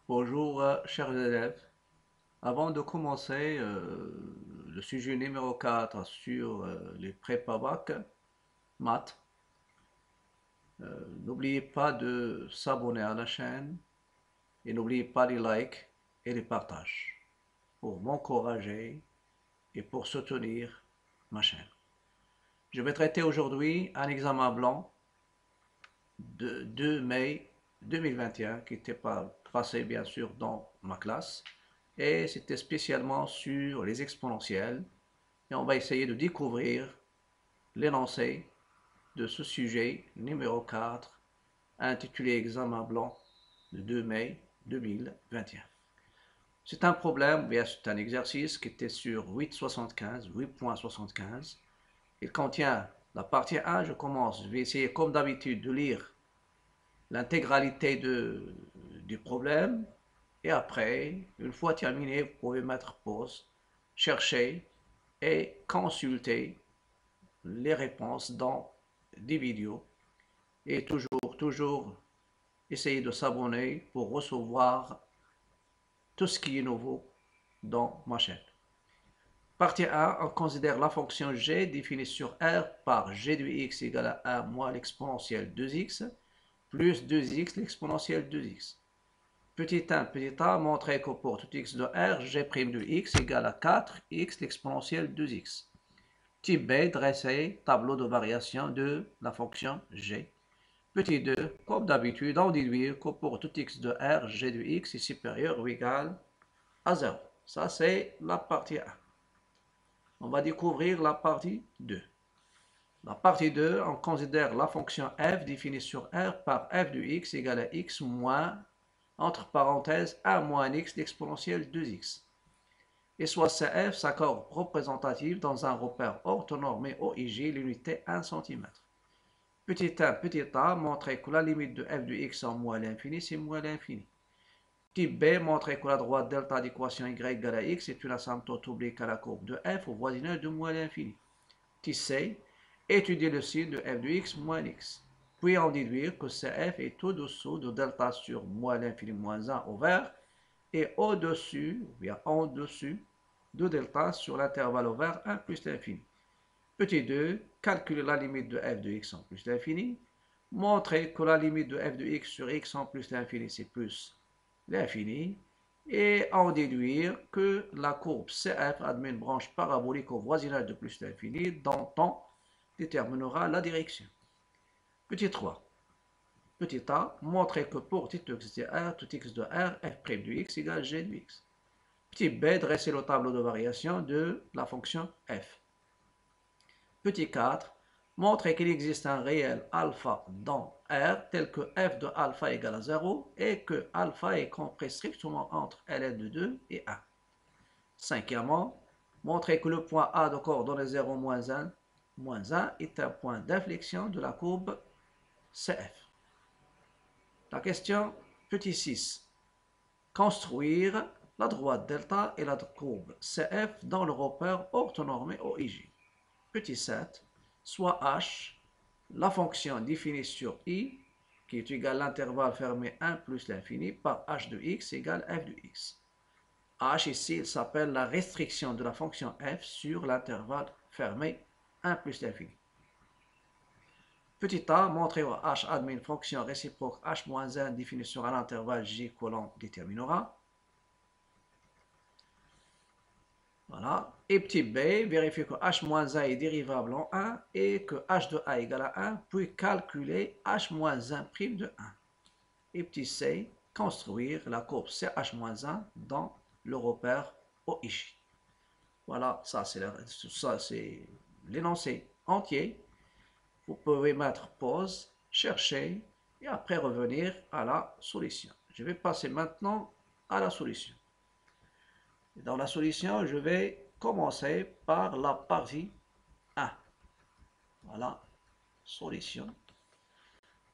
Bonjour, chers élèves. Avant de commencer le sujet numéro 4 sur les prépa bac maths, n'oubliez pas de s'abonner à la chaîne et n'oubliez pas les likes et les partages pour m'encourager et pour soutenir ma chaîne. Je vais traiter aujourd'hui un examen blanc de 2 mai 2021 qui était passé bien sûr dans ma classe et c'était spécialement sur les exponentielles et on va essayer de découvrir l'énoncé de ce sujet numéro 4 intitulé Examen blanc de 2 mai 2021. C'est un problème, bien c'est un exercice qui était sur 8.75. Il contient la partie 1, je commence, je vais essayer comme d'habitude de lire l'intégralité du problème. Et après, une fois terminé, vous pouvez mettre pause, chercher et consulter les réponses dans des vidéos. Et toujours essayer de s'abonner pour recevoir tout ce qui est nouveau dans ma chaîne. Partie 1, on considère la fonction g définie sur R par g de x égale à 1 moins l'exponentielle 2x plus 2x l'exponentielle 2x. Petit 1, petit a, montrer que pour tout x de R, g' de x égale à 4x l'exponentielle 2x. Petit b, dresser tableau de variation de la fonction g. Petit 2, comme d'habitude, on déduit que pour tout x de R, g de x est supérieur ou égal à 0. Ça, c'est la partie 1. On va découvrir la partie 2. La partie 2, on considère la fonction f définie sur R par f de x égale à x moins, entre parenthèses, 1 moins x l'exponentielle 2x. Et soit CF, sa courbe représentative dans un repère orthonormé OIG, l'unité 1 cm. Petit 1, petit a, montrer que la limite de f de x en moins l'infini, c'est moins l'infini. Petit b, montrer que la droite delta d'équation y égale à x est une asymptote oblique à la courbe de f au voisinage de moins l'infini. Petit c, étudier le signe de f de x moins x. Puis en déduire que CF est au-dessous de delta sur moins l'infini moins 1 au vert et au-dessus, ou bien en dessus de delta sur l'intervalle ouvert 1 plus l'infini. Petit 2, calculer la limite de f de x en plus l'infini. Montrer que la limite de f de x sur x en plus l'infini, c'est plus l'infini. Et en déduire que la courbe CF admet une branche parabolique au voisinage de plus l'infini dont on déterminera la direction. Petit 3. Petit a, montrer que pour tout x de R, tout x de R, f' de x égale g de x. Petit b, dresser le tableau de variation de la fonction f. Petit 4, montrer qu'il existe un réel alpha dans R tel que f de alpha égale à 0 et que alpha est compris strictement entre ln de 2 et 1. Cinquièmement, montrer que le point A de coordonnées 0, moins 1 est un point d'inflexion de la courbe CF. La question petit 6. Construire la droite delta et la courbe CF dans le repère orthonormé OIG. Petit 7. Soit H, la fonction définie sur I, qui est égale à l'intervalle fermé 1 plus l'infini, par h de x égale f de x. H ici, il s'appelle la restriction de la fonction f sur l'intervalle fermé 1 plus l'infini. Petit a, montrer où h admet une fonction réciproque h-1 définie sur un intervalle j que l'on déterminera. Voilà. Et petit b, vérifier que h-1 est dérivable en 1 et que h de a égale à 1, puis calculer h-1' de 1. Et petit c, construire la courbe ch-1 dans le repère OIJ. Voilà, ça c'est l'énoncé entier. Vous pouvez mettre pause, chercher et après revenir à la solution. Je vais passer maintenant à la solution. Et dans la solution, je vais commencer par la partie 1. Voilà, solution.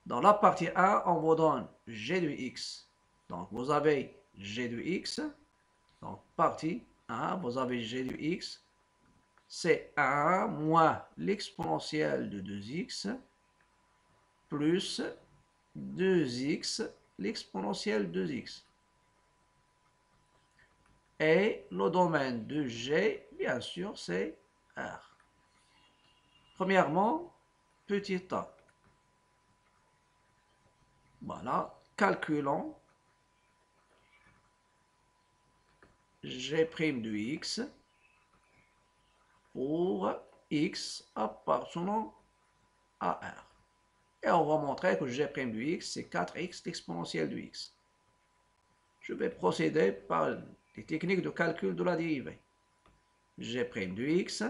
Dans la partie 1, on vous donne g de x. Donc, vous avez g de x. Donc, partie 1, vous avez g de x. C'est 1 moins l'exponentielle de 2x plus 2x l'exponentielle de 2x. Et le domaine de G, bien sûr, c'est R. Premièrement, petit a. Voilà, calculons G' de X pour X appartenant à R. Et on va montrer que G' de X, c'est 4X l'exponentielle de X. Je vais procéder par les techniques de calcul de la dérivée. G' de X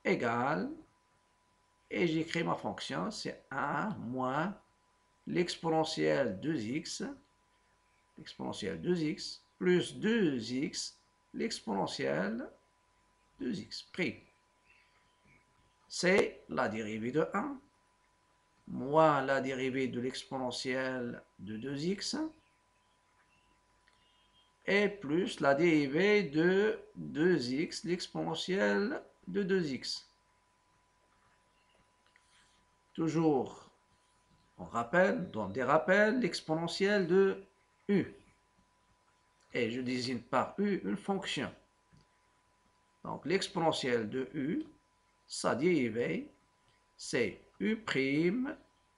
égale, et j'écris ma fonction, c'est 1 moins l'exponentielle 2x, plus 2x, l'exponentielle 2x'. C'est la dérivée de 1 moins la dérivée de l'exponentielle de 2x et plus la dérivée de 2x, l'exponentielle de 2x. Toujours, on rappelle, dans des rappels, l'exponentielle de u. Et je désigne par u une fonction. Donc l'exponentielle de u, sa dérivée, c'est u',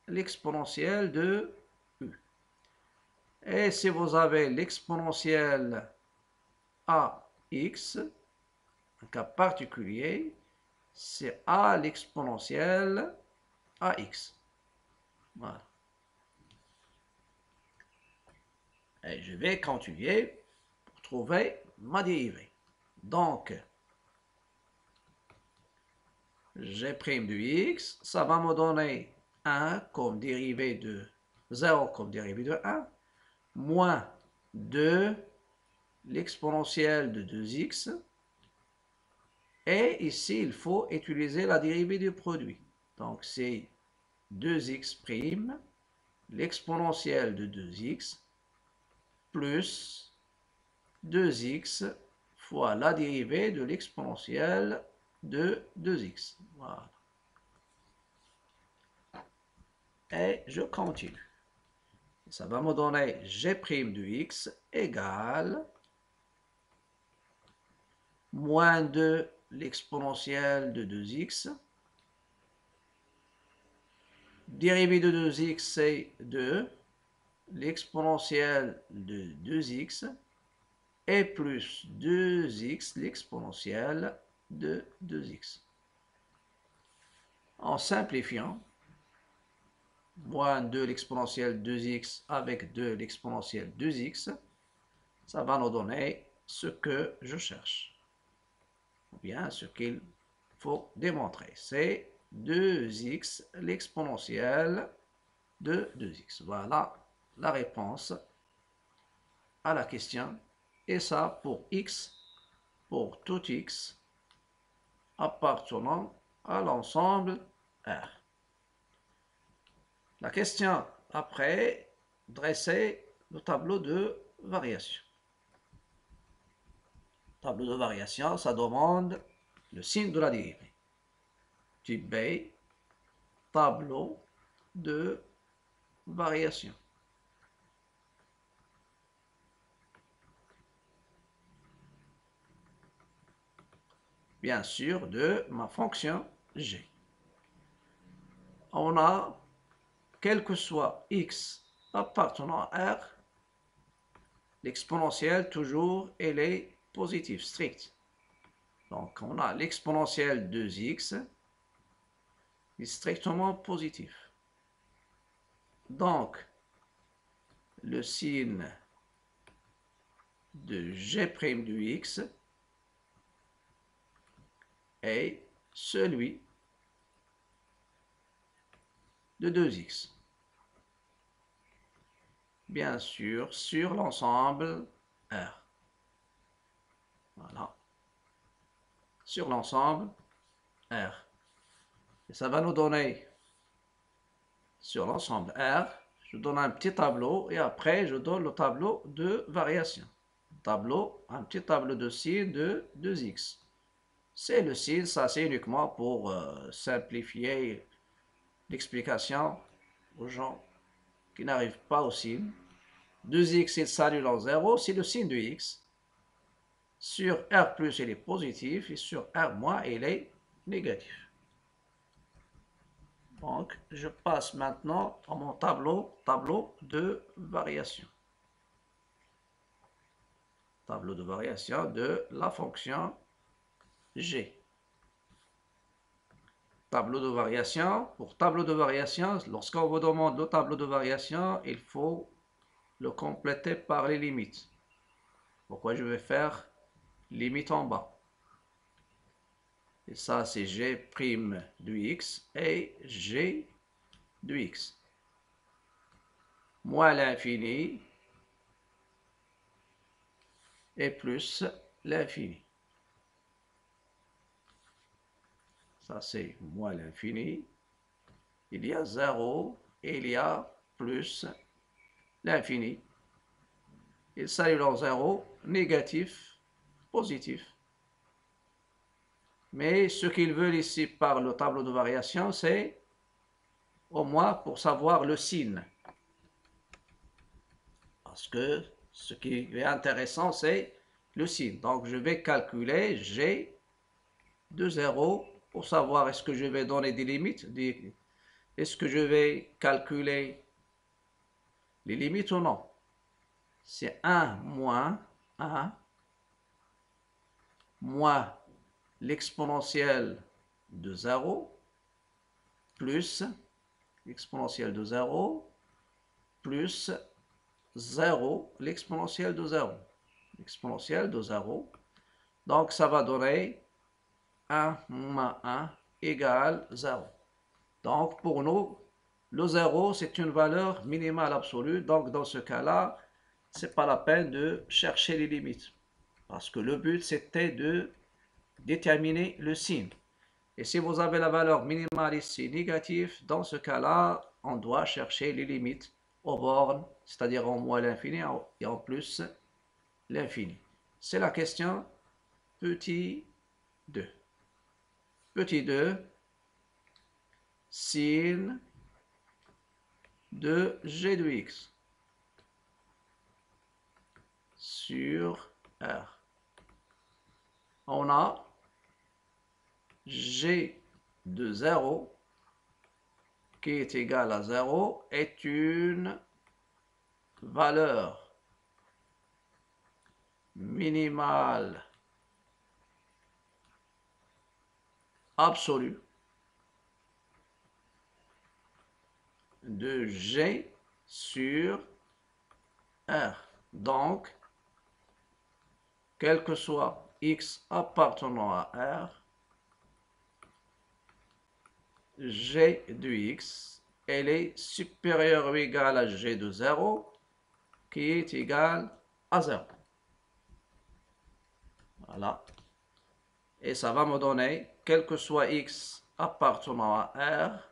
l'exponentielle de u. Et si vous avez l'exponentielle ax, un cas particulier, c'est a l'exponentielle ax. Voilà. Et je vais continuer pour trouver ma dérivée. Donc, G' de x, ça va me donner 1 comme dérivée de 0 comme dérivée de 1, moins 2 l'exponentielle de 2x. Et ici, il faut utiliser la dérivée du produit. Donc, c'est 2x', l'exponentielle de 2x, plus 2x fois la dérivée de l'exponentielle de 2x. Voilà. Et je continue. Ça va me donner G' de x égale moins 2 l'exponentielle de 2x. Dérivée de 2x, c'est 2. L'exponentielle de 2x. Et plus 2x, l'exponentielle de 2x. En simplifiant, moins 2 l'exponentielle 2x avec 2 l'exponentielle 2x, ça va nous donner ce que je cherche. Ou bien ce qu'il faut démontrer. C'est 2x l'exponentielle de 2x. Voilà la réponse à la question. Et ça pour x, pour tout x appartenant à l'ensemble R. La question après, dresser le tableau de variation. Tableau de variation, ça demande le signe de la dérivée. Type B, tableau de variation. Bien sûr, de ma fonction g. On a, quel que soit x appartenant à R, l'exponentielle toujours, elle est positive, stricte. Donc, on a l'exponentielle 2x, est strictement positif. Donc, le signe de G' de x est celui de 2x. Bien sûr, sur l'ensemble R. Voilà. Sur l'ensemble R. Et ça va nous donner, sur l'ensemble R, je donne un petit tableau et après je donne le tableau de variation. Un petit tableau de signe de 2x. C'est le signe, ça c'est uniquement pour simplifier l'explication aux gens qui n'arrivent pas au signe. 2x, il s'annule en 0, c'est le signe de x. Sur R plus, il est positif et sur R moins, il est négatif. Donc, je passe maintenant à mon tableau de variation. Tableau de variation de la fonction G. Tableau de variation. Pour tableau de variation, lorsqu'on vous demande le tableau de variation, il faut le compléter par les limites. Pourquoi je vais faire limite en bas. Et ça, c'est G' de X et G de X. Moins l'infini et plus l'infini. Ça, c'est moins l'infini. Il y a 0 et il y a plus l'infini. Il s'annule en 0, négatif, positif. Mais ce qu'ils veulent ici par le tableau de variation, c'est au moins pour savoir le signe. Parce que ce qui est intéressant, c'est le signe. Donc, je vais calculer G de 0 pour savoir est-ce que je vais donner des limites, est-ce que je vais calculer les limites ou non. C'est 1 moins 1 moins l'exponentielle de 0 plus l'exponentielle de 0 plus 0, l'exponentielle de 0. L'exponentielle de 0. Donc, ça va donner 1 moins 1 égale 0. Donc, pour nous, le 0, c'est une valeur minimale absolue. Donc, dans ce cas-là, ce n'est pas la peine de chercher les limites. Parce que le but, c'était de déterminer le signe. Et si vous avez la valeur minimale ici négative, dans ce cas-là, on doit chercher les limites aux bornes, c'est-à-dire en moins l'infini et en plus l'infini. C'est la question petit 2. Petit 2, sin de g de x sur R. On a g de 0 qui est égal à 0 est une valeur minimale absolue de G sur R. Donc, quel que soit X appartenant à R, G de X, elle est supérieure ou égale à G de 0, qui est égal à 0. Voilà. Et ça va me donner, quel que soit X appartenant à R,